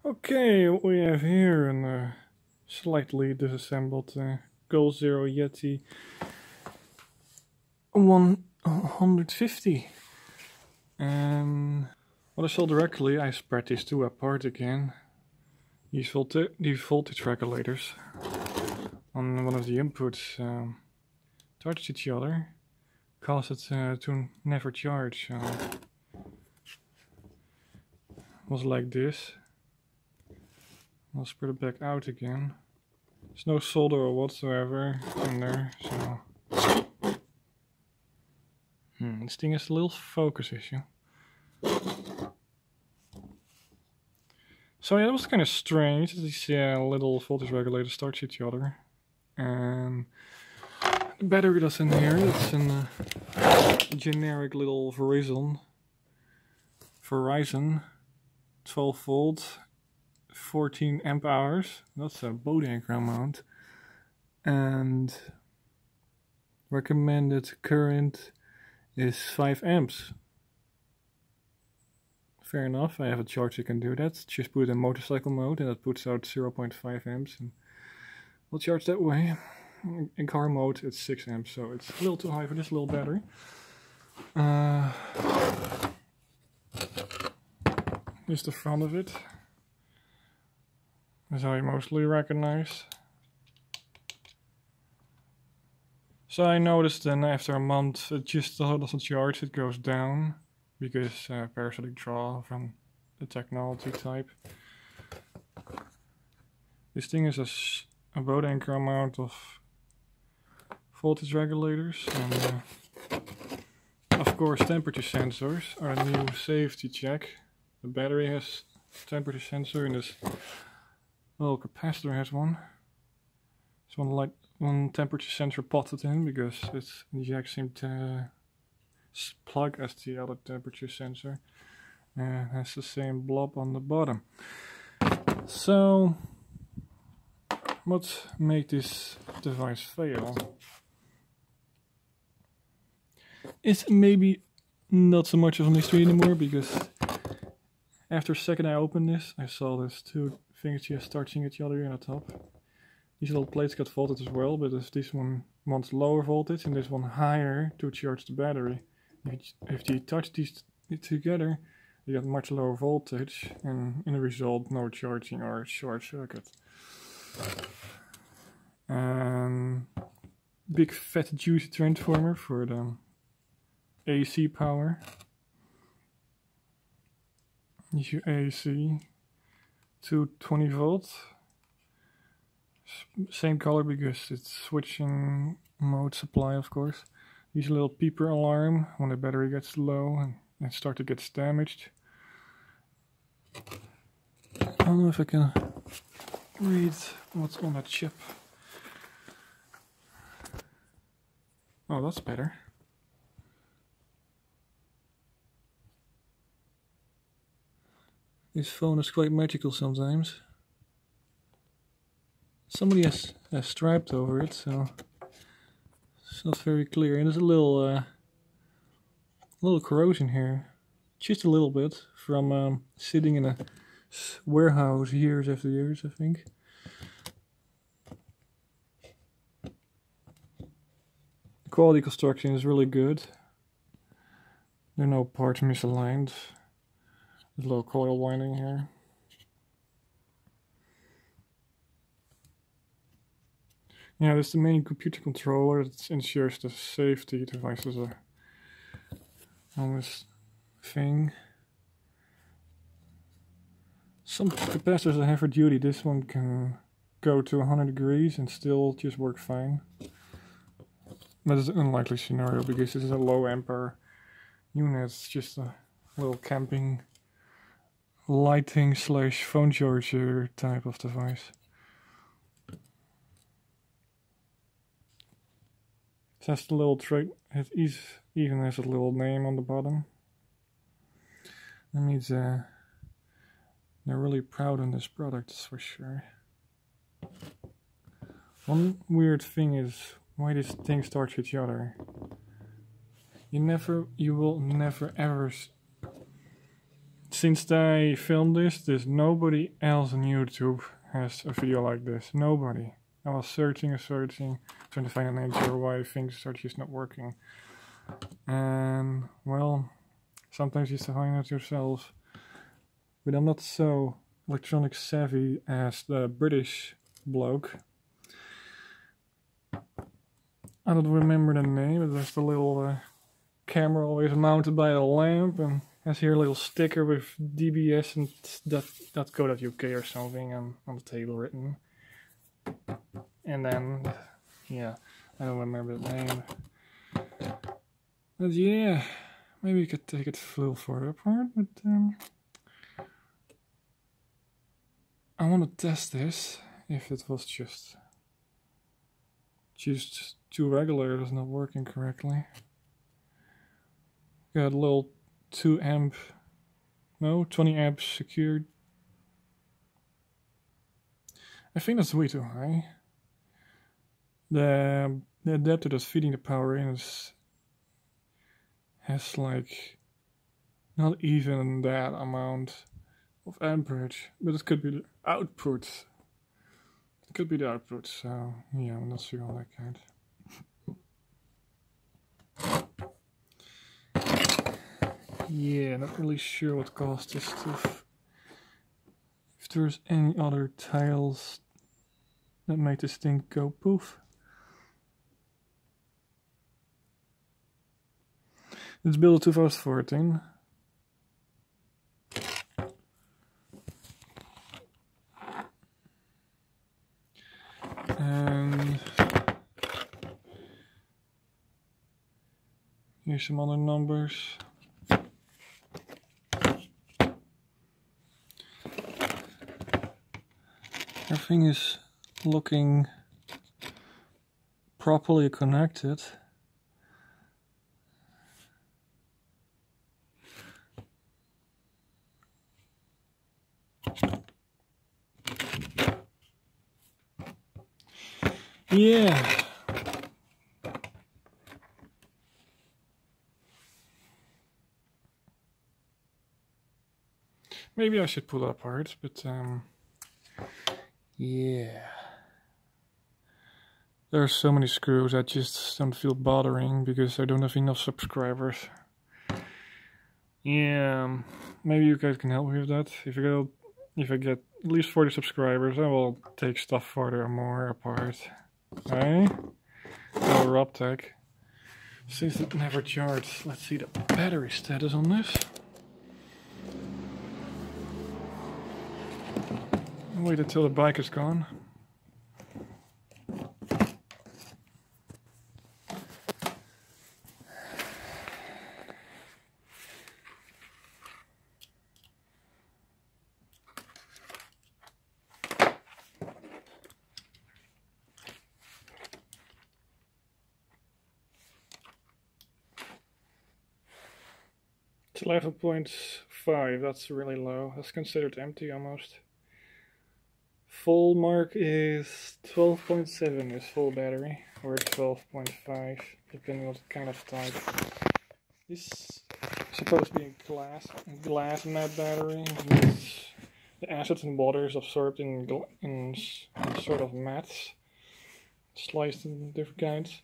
Okay, what we have here a slightly disassembled Goal Zero Yeti 150. And what I saw directly, I spread these two apart again. These voltage regulators on one of the inputs touched each other, caused it to never charge. So it was like this. I'll spread it back out again. There's no solder or whatsoever in there, so this thing has a little focus issue. So yeah, it was kind of strange. These little voltage regulators touch each other, and the battery that's in here, it's a generic little Verizon 12 volt. 14 amp hours. That's a boat anchor mount, and recommended current is 5 amps. Fair enough, I have a charge that can do that. Just put it in motorcycle mode and that puts out 0.5 amps and we'll charge that way. In car mode it's 6 amps, so it's a little too high for this little battery. Here's the front of it. That's how you mostly recognize. So I noticed then after a month it just doesn't charge, it goes down because parasitic draw from the technology type. This thing is a boat anchor amount of voltage regulators and of course temperature sensors are a new safety check. The battery has temperature sensor and this little capacitor has one. There's one temperature sensor potted in because it's the exact same plug as the other temperature sensor. Has the same blob on the bottom. So, what made this device fail? It's maybe not so much of a mystery anymore because after a second I opened this, I saw there's two things just touching each other in the top. These little plates got voltage as well, but if this one wants lower voltage and this one higher to charge the battery, if you touch these together, you get much lower voltage and in the result no charging or short circuit. Big fat juicy transformer for the AC power. Use your AC 220 volt. Same color because it's switching mode supply, of course. Use a little beeper alarm when the battery gets low and start to get damaged. I don't know if I can read what's on that chip. Oh, that's better. This phone is quite magical sometimes. Somebody has striped over it, so it's not very clear. And there's a little corrosion here, just a little bit from sitting in a warehouse years after years, I think. The quality construction is really good. There are no parts misaligned. There's a little coil winding here. Yeah, this is the main computer controller that ensures the safety devices are on this thing. Some capacitors are heavy duty. This one can go to 100 degrees and still just work fine. But it's an unlikely scenario because this is a low ampere unit. It's just a little camping lighting / phone charger type of device. It has the little tray, it even has a little name on the bottom. That means they're really proud of this product, that's for sure. One weird thing is why these things touch each other. You will never ever since I filmed this, there's nobody else on YouTube has a video like this. Nobody. I was searching and searching, trying to find an answer why things are just not working. And, well, sometimes you have to find out yourself. But I'm not so electronic savvy as the British bloke. I don't remember the name, but there's the little camera always mounted by a lamp, and has here a little sticker with DBS and .co.uk or something on the table written. And then, yeah, I don't remember the name. But yeah, maybe we could take it a little further apart, but I want to test this, if it was just too regular, it was not working correctly. Got a little 20 amps secured. I think that's way too high. The adapter that's feeding the power in has like not even that amount of amperage, but it could be the output. It could be the output, so yeah, I'm not sure on that kind. Yeah, not really sure what caused this stuff. If there's any other tiles that made this thing go poof. It's built 2014. And here's some other numbers. Everything is looking properly connected. Yeah. Maybe I should pull it apart, but yeah. There are so many screws I just don't feel bothering because I don't have enough subscribers. Yeah, maybe you guys can help me with that. If I get at least 40 subscribers, I will take stuff further and more apart. Hey? Oh, Rob tech. Since it never charged, let's see the battery status on this. Wait until the bike is gone. It's 11.5, that's really low. That's considered empty almost. Full mark is 12.7 is full battery, or 12.5, depending on the kind of type. This is supposed to be a glass matte battery. The acid and water is absorbed in sort of mats, sliced in different kinds,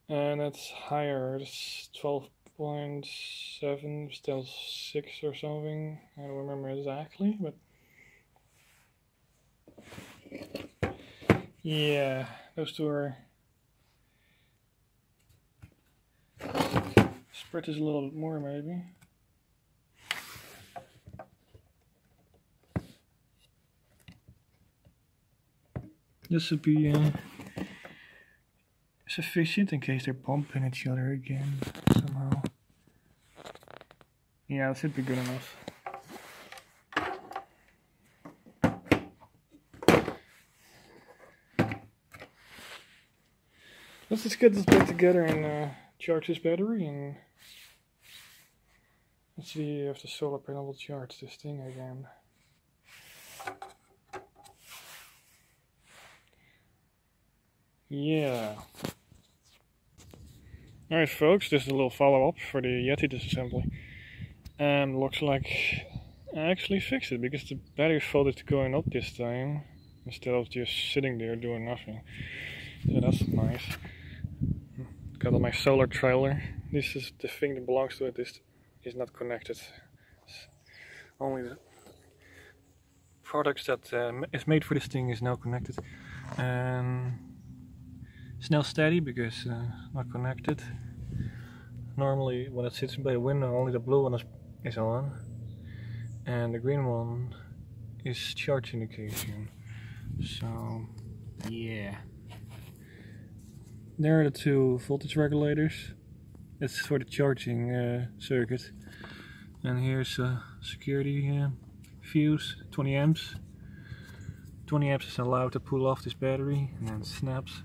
and it's higher. It's 12.7, still 6 or something. I don't remember exactly, but yeah, those two are. Spread this a little bit more, maybe. This would be sufficient in case they're bumping each other again somehow. Yeah, that should be good enough. Let's just get this back together and charge this battery, and let's see if the solar panel will charge this thing again. Yeah. Alright folks, this is a little follow-up for the Yeti disassembly. And looks like I actually fixed it because the battery folded going up this time instead of just sitting there doing nothing. So that's nice. Got on my solar trailer. This is the thing that belongs to it. This is not connected. It's only the products that is made for this thing is now connected. It's now steady because not connected. Normally when it sits by the window only the blue one is on and the green one is charge indication. So yeah, there are the two voltage regulators. It's for the charging circuit, and here's a security fuse, 20 amps. 20 amps is allowed to pull off this battery and then snaps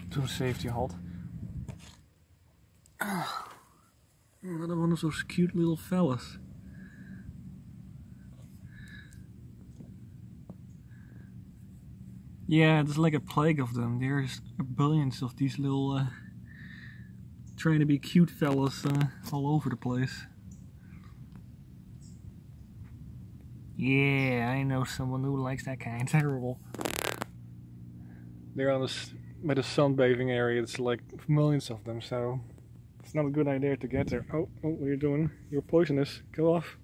to safety halt. Another one of those cute little fellas. Yeah, there's like a plague of them. There's billions of these little trying to be cute fellas all over the place. Yeah, I know someone who likes that kind. Terrible. They're on this by the sunbathing area. It's like millions of them, so it's not a good idea to get there. Oh, what are you doing? You're poisonous. Go off.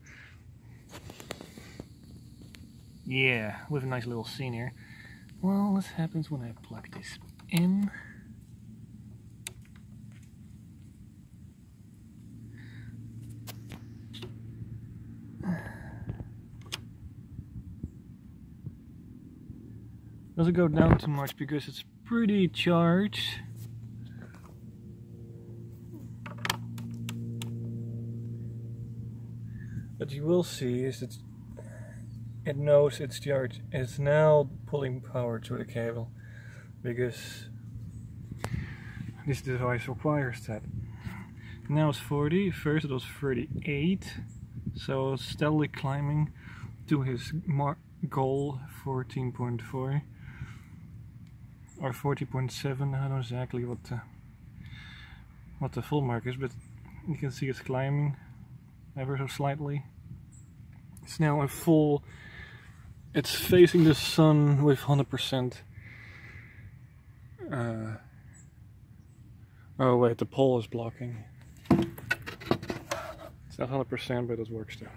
Yeah, with a nice little scene here. Well, this happens when I plug this in. Doesn't go down too much because it's pretty charged. What you will see is that it knows it's charged. It's now pulling power through the cable because this device requires that. Now it's 40. First it was 38, so it's steadily climbing to his goal 14.4 or 40.7. I don't know exactly what the full mark is, but you can see it's climbing ever so slightly. It's now a full. It's facing the sun with 100%. Oh wait, the pole is blocking. It's not 100%, but it works still.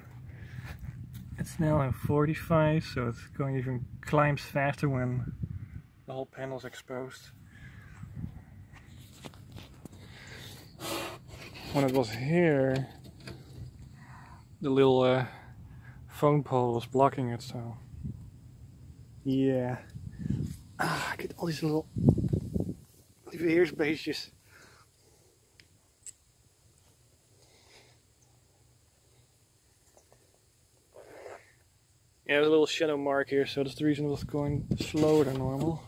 It's now in 45, so it's going even climbs faster when the whole panel is exposed. When it was here, the little phone pole was blocking it, so yeah. Get all these little beestjes. Yeah, there's a little shadow mark here, so that's the reason it was going slower than normal.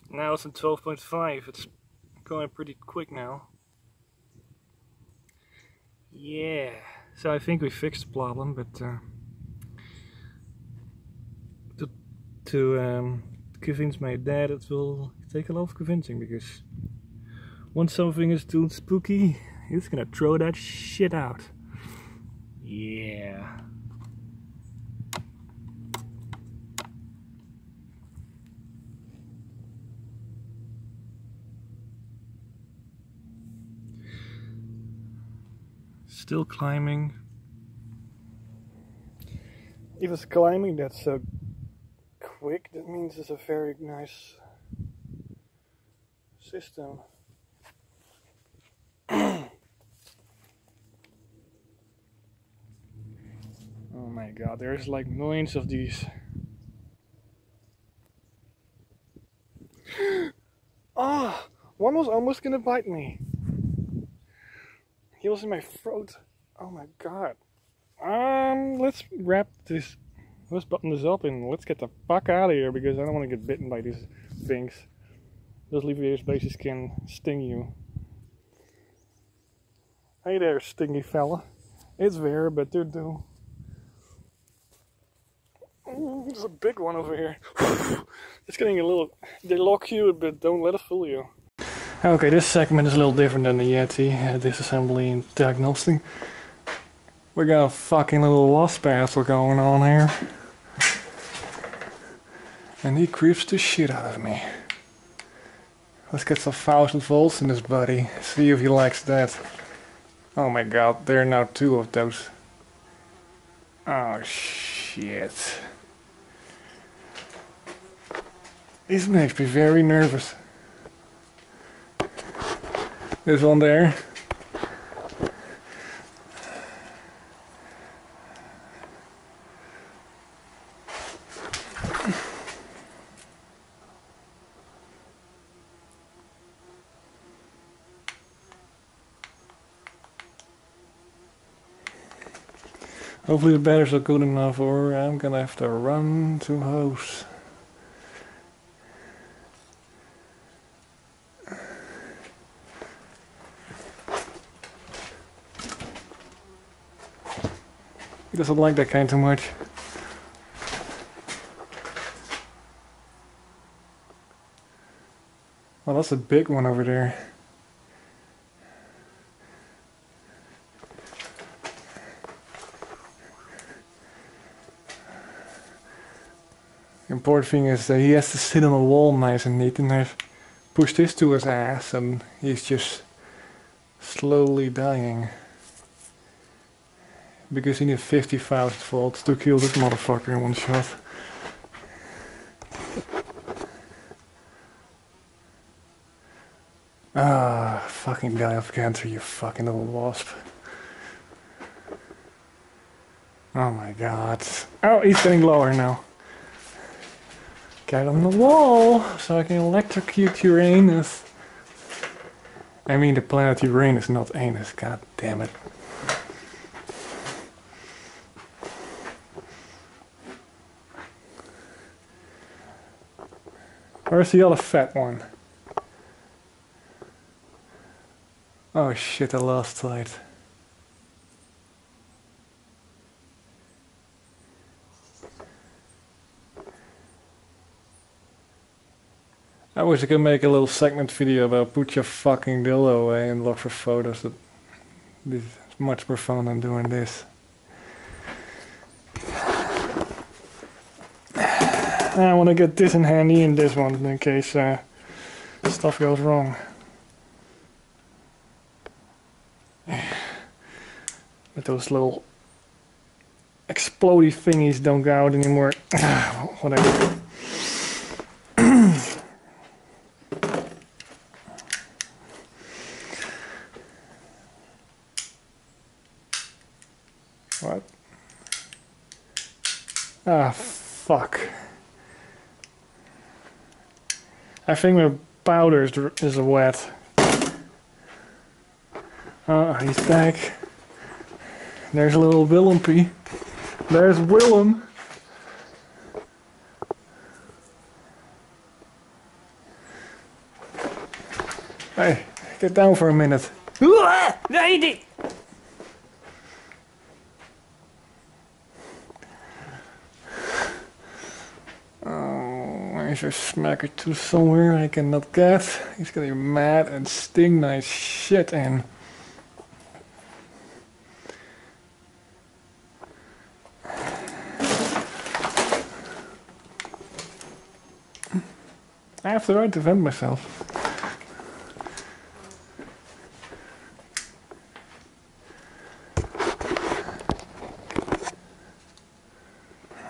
Now it's in 12.5, it's going pretty quick now. Yeah, so I think we fixed the problem, but to convince my dad it will take a lot of convincing, because once something is too spooky, he's gonna throw that shit out. Yeah. Still climbing. If it's climbing that's so quick, that means it's a very nice system. Oh my god, there's like millions of these. Ah, one was almost gonna bite me. He was in my throat. Oh my god. Let's button this up and let's get the fuck out of here, because I don't want to get bitten by these things. Those leaf bases can sting you. Hey there, stingy fella. It's there, but they're due. There's a big one over here. It's getting a little. They lock you, but don't let it fool you. Okay, this segment is a little different than the Yeti, disassembly and diagnosing. We got a fucking little wasp asshole going on here. And he creeps the shit out of me. Let's get some 1000 volts in this buddy. See if he likes that. Oh my god, there are now 2 of those. Oh shit. This makes me very nervous. This one there. Hopefully the batteries are good enough, or I'm gonna have to run to house. He doesn't like that kind too much. Well, that's a big one over there. The important thing is that he has to sit on a wall nice and neat, and I've pushed this to his ass and he's just slowly dying. Because he needs 50,000 volts to kill this motherfucker in one shot. Ah, fucking die of cancer, you fucking little wasp. Oh my god. Oh, he's getting lower now. Get on the wall so I can electrocute Uranus. I mean the planet Uranus, not anus, god damn it. Where's the other fat one? Oh shit, I lost sight. I wish I could make a little segment video about put your fucking dildo away and look for photos. This is much more fun than doing this. I want to get this in handy and this one in case stuff goes wrong. But those little explodey thingies don't go out anymore. Whatever. What? Ah, fuck. I think my powder is wet. Oh, he's back. There's a little Willempie. There's Willem. Hey, get down for a minute. Yeti! There's a smack or two somewhere I cannot get. He's getting mad and sting nice shit in. I have the right to defend myself.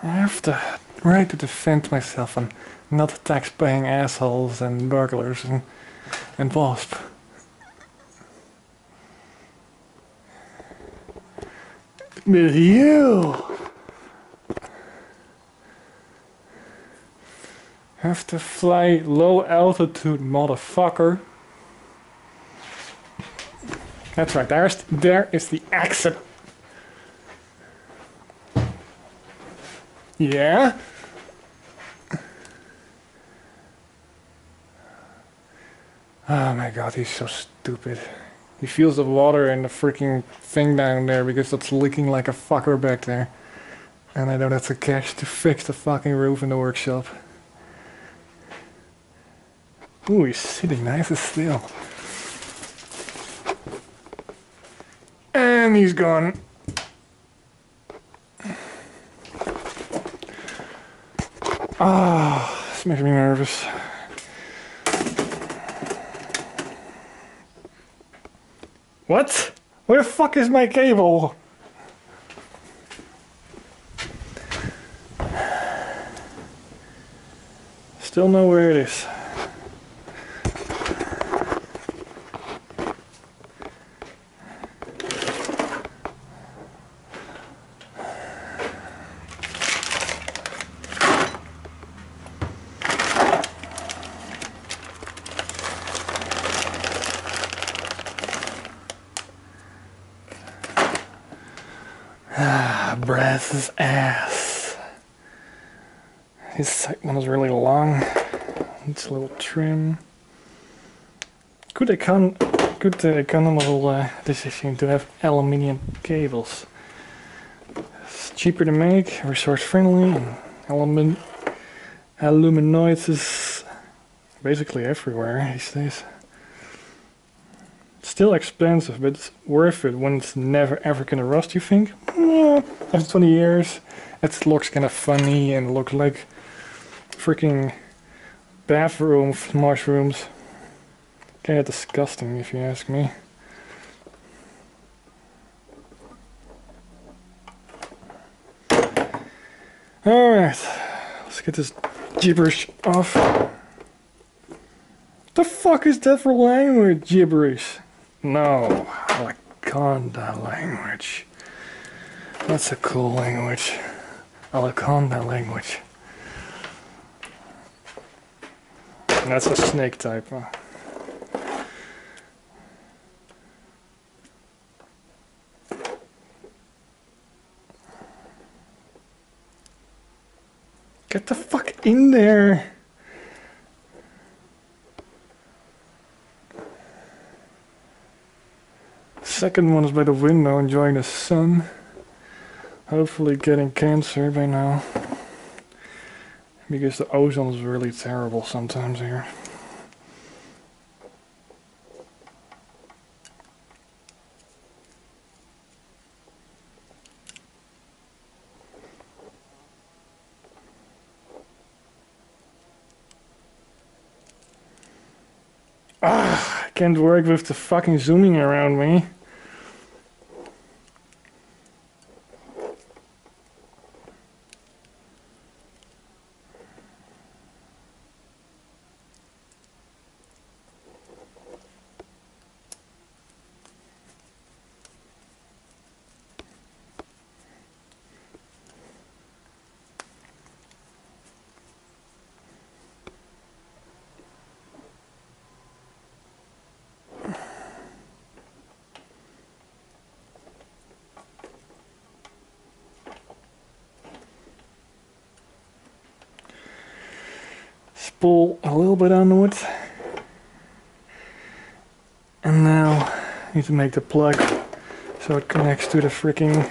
I have the right to defend myself and not tax-paying assholes and burglars and wasp. But you have to fly low altitude, motherfucker. That's right, there is the exit. Yeah? Oh my god, he's so stupid. He feels the water in the freaking thing down there because it's leaking like a fucker back there. And I don't have the cash to fix the fucking roof in the workshop. Ooh, he's sitting nice and still. And he's gone. Ah, this makes me nervous. What? Where the fuck is my cable? Still know where it is. Brass's ass. His side one is really long. It's a little trim. Good economical decision to have aluminium cables. It's cheaper to make, resource friendly, and aluminoids is basically everywhere these days. Still expensive, but it's worth it when it's never ever gonna rust, you think? After 20 years, it looks kind of funny and looks like freaking bathroom mushrooms. Kinda disgusting if you ask me. Alright, let's get this gibberish off. What the fuck is that for language? Gibberish? No, Alaconda language. That's a cool language. Alaconda language. That's a snake type, huh? Get the fuck in there! Second one is by the window enjoying the sun. Hopefully getting cancer by now. Because the ozone is really terrible sometimes here. Ah, I can't work with the fucking zooming around me. Pull a little bit onward, and now I need to make the plug so it connects to the freaking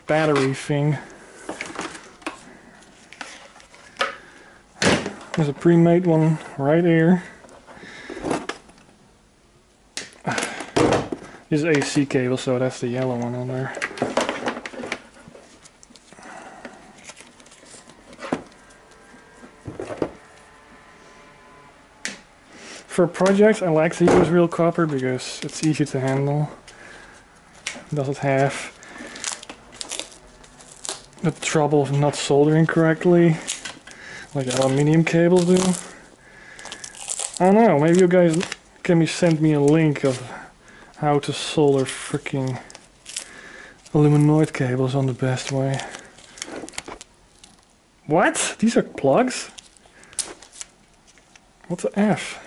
battery thing. There's a pre-made one right here. This is AC cable, so that's the yellow one on there. For projects, I like to use real copper because it's easy to handle. It doesn't have the trouble of not soldering correctly, like aluminium cables do. I don't know, maybe you guys can send me a link of how to solder freaking aluminoid cables on the best way. What? These are plugs? What the F?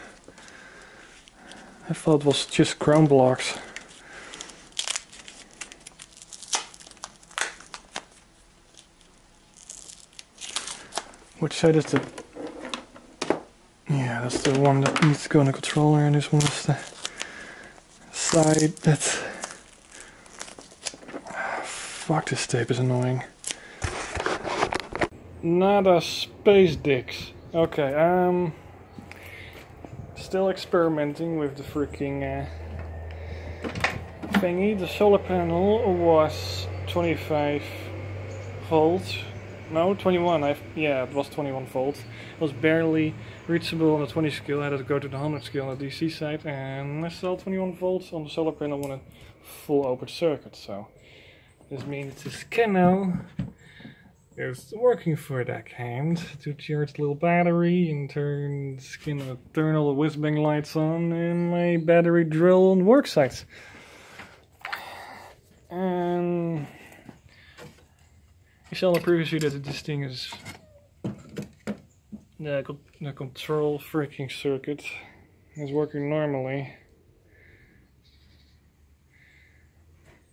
I thought it was just ground blocks. Which side is the... Yeah, that's the one that needs to go in the controller, and this one is the side that... Fuck, this tape is annoying. Nada space dicks. Okay, still experimenting with the freaking thingy. The solar panel was 25 volts. No, 21. Yeah, it was 21 volts. It was barely reachable on the 20 scale. I had to go to the 100 scale on the DC side, and I saw 21 volts on the solar panel on a full open circuit. So this means this kennen is working for that hand to charge the little battery and turn all the whiz-bang lights on, and my battery drill on the work site. And I saw in the previous video that this thing is the control freaking circuit is working normally,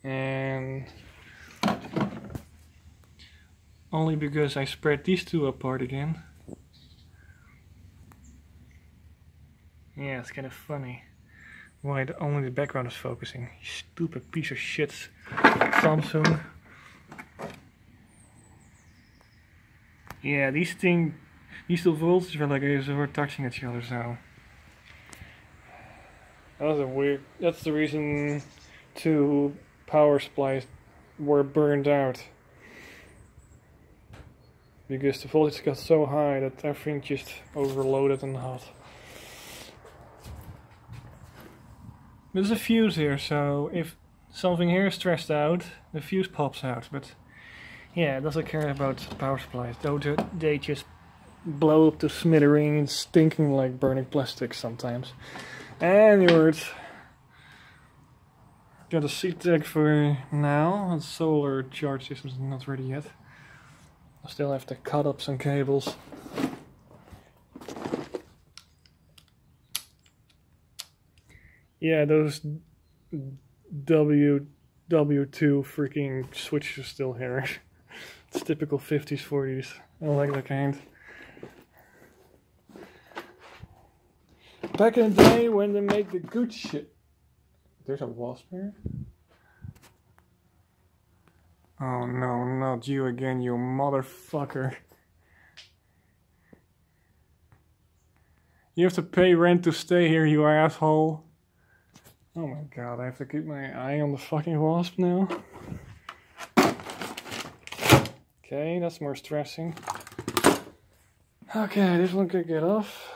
and only because I spread these two apart again. Yeah, it's kind of funny why only the background is focusing. You stupid piece of shit, Samsung. Yeah, these two volts were like they were touching each other, so that was a weird. That's the reason 2 power supplies were burned out, because the voltage got so high that everything just overloaded and hot. There's a fuse here, so if something here is stressed out, the fuse pops out. But yeah, it doesn't care about power supplies. They just blow up to smithereens, stinking like burning plastic sometimes. Anyways, got a seat tag for now. The solar charge system is not ready yet. I still have to cut up some cables. Yeah, those W2 freaking switches are still here. It's typical 50s, 40s. I don't like that kind. Back in the day when they make the good shit. There's a wasp here? Oh no, not you again, you motherfucker. You have to pay rent to stay here, you asshole. Oh my god, I have to keep my eye on the fucking wasp now. Okay, that's more stressing. Okay, this one could get off.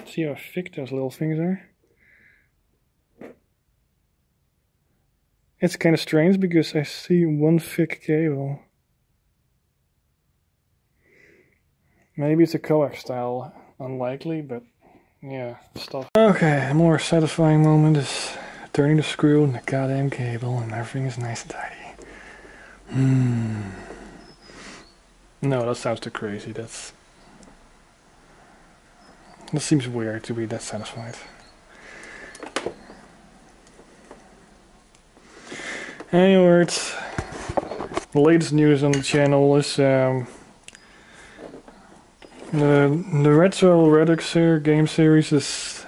See how thick those little things are? It's kind of strange because I see one thick cable. Maybe it's a coax style, unlikely, but yeah, stuff. Okay, a more satisfying moment is turning the screw and the goddamn cable, and everything is nice and tidy. No, that sounds too crazy. That seems weird to be that satisfied. Anyways, the latest news on the channel is the Retro Redux game series has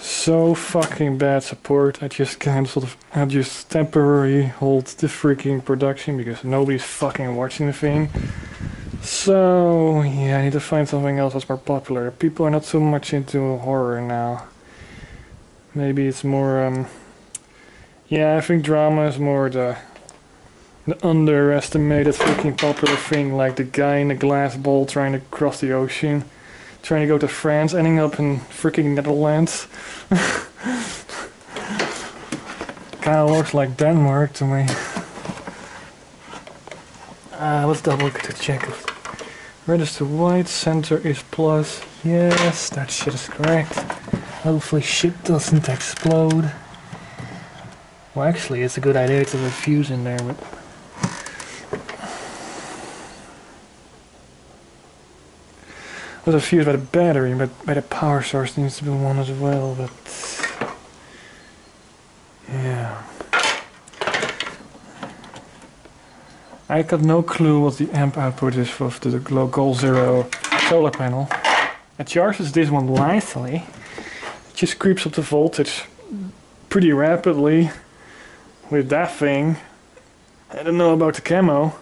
so fucking bad support. I just cancelled. I just temporarily hold the freaking production because nobody's fucking watching the thing. So yeah, I need to find something else that's more popular. People are not so much into horror now. Maybe it's more yeah, I think drama is more the underestimated freaking popular thing, like the guy in the glass bowl trying to cross the ocean, trying to go to France, ending up in freaking Netherlands. Kinda looks like Denmark to me. Let's double check it. Register white, center is plus. Yes, that shit is correct. Hopefully shit doesn't explode. Well, actually, it's a good idea to have a fuse in there, but there's a fuse by the battery, but by the power source needs to be one as well, but yeah. I got no clue what the amp output is of the Goal Zero solar panel. It charges this one lightly. It just creeps up the voltage pretty rapidly with that thing. I don't know about the camo.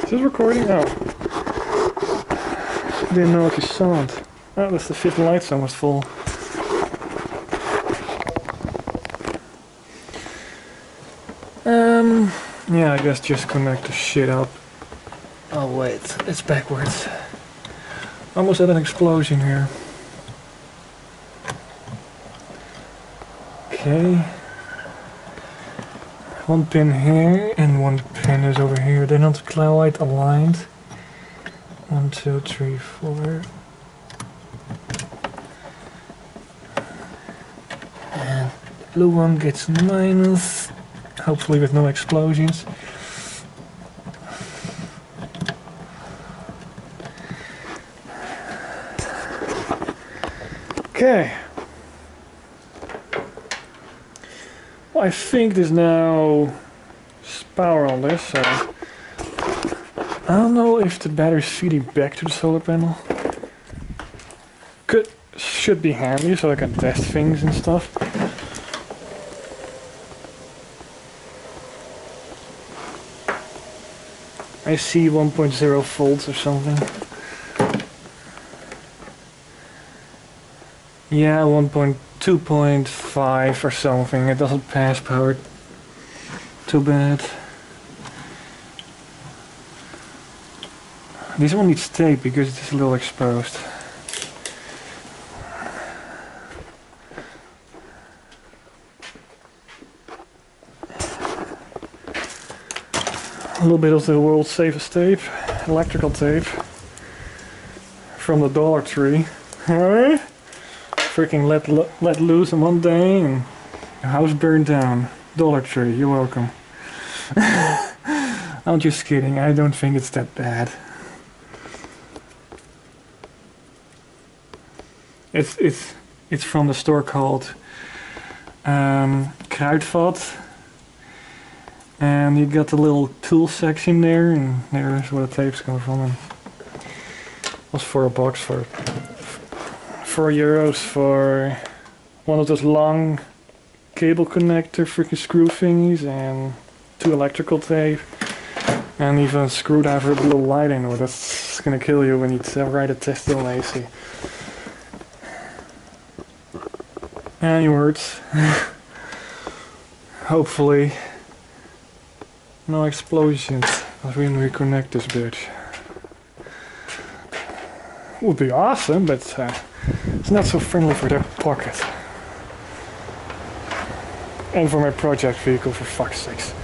Is this recording? Oh. I didn't know if you saw it. Oh, that's the fifth light's almost full. Yeah, I guess just connect the shit up. Oh wait, it's backwards. Almost had an explosion here. Okay. One pin here and one pin is over here. They're not quite aligned. 1, 2, 3, 4. And the blue one gets minus. Hopefully with no explosions. Okay. Well, I think there's now power on this, so I don't know if the battery's feeding back to the solar panel. Should be handy so I can test things and stuff. I see 1.0 volts or something. Yeah, 2.5 or something. It doesn't pass power. Too bad. This one needs tape because it is a little exposed. A little bit of the world's safest tape, electrical tape, from the Dollar Tree. Alright? Freaking let loose in one day and your house burned down. Dollar Tree, you're welcome. I'm just kidding, I don't think it's that bad. It's from the store called Kruidvat. And you got the little tool section there, and there's where the tapes come from. And it was $4 for €4 for one of those long cable connector freaking screw thingies, and 2 electrical tape, and even a screwdriver with a little light in it. That's gonna kill you when you write a test on AC. Any words? Hopefully. No explosions as we reconnect this bitch. Would be awesome, but it's not so friendly for their pocket. And for my project vehicle, for fuck's sakes.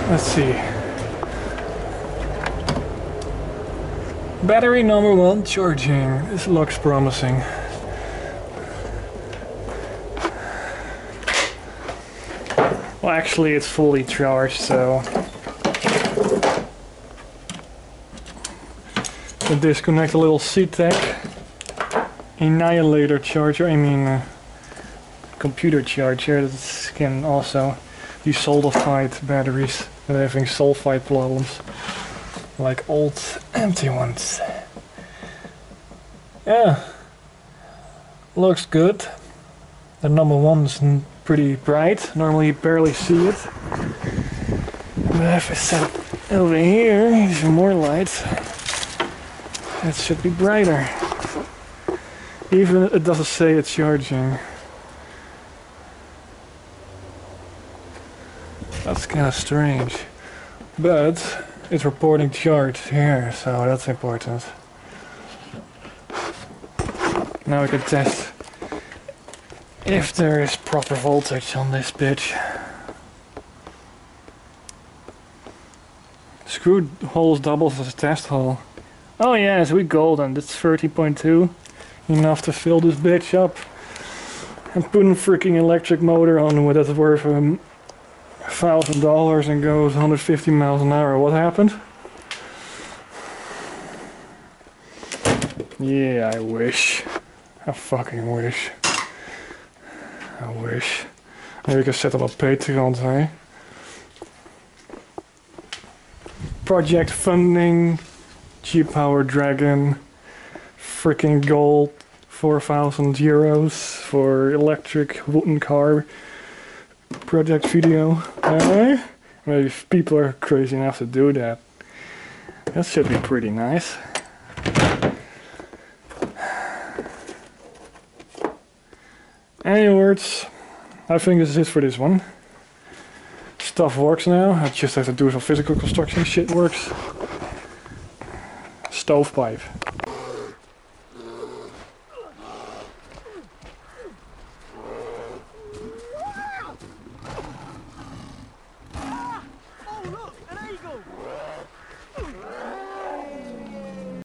Let's see. Battery number 1 charging. This looks promising. Well, actually it's fully charged, so I disconnect a little CTEC annihilator charger, computer charger that can also desolidify batteries that are having sulfide problems. Like old empty ones. Yeah, looks good. The number 1 is pretty bright. Normally you barely see it. But if I set it over here, even more light, it should be brighter. Even it doesn't say it's charging. That's kind of strange. But it's reporting charge here, so that's important. Now we can test if there is proper voltage on this bitch. Screw holes doubles as a test hole. Oh yeah, sweet golden. That's 30.2. Enough to fill this bitch up. And put a freaking electric motor on with that's worth $1,000 and goes 150 miles an hour. What happened? Yeah, I wish. I fucking wish. I wish. Maybe we can set up a Patreon, hey? Project funding, G-Power Dragon, freaking gold, 4,000 euros for electric wooden car project video. Maybe if people are crazy enough to do that. That should be pretty nice. Any words? I think this is it for this one. Stuff works now. I just have to do some physical construction. Shit works. Stovepipe.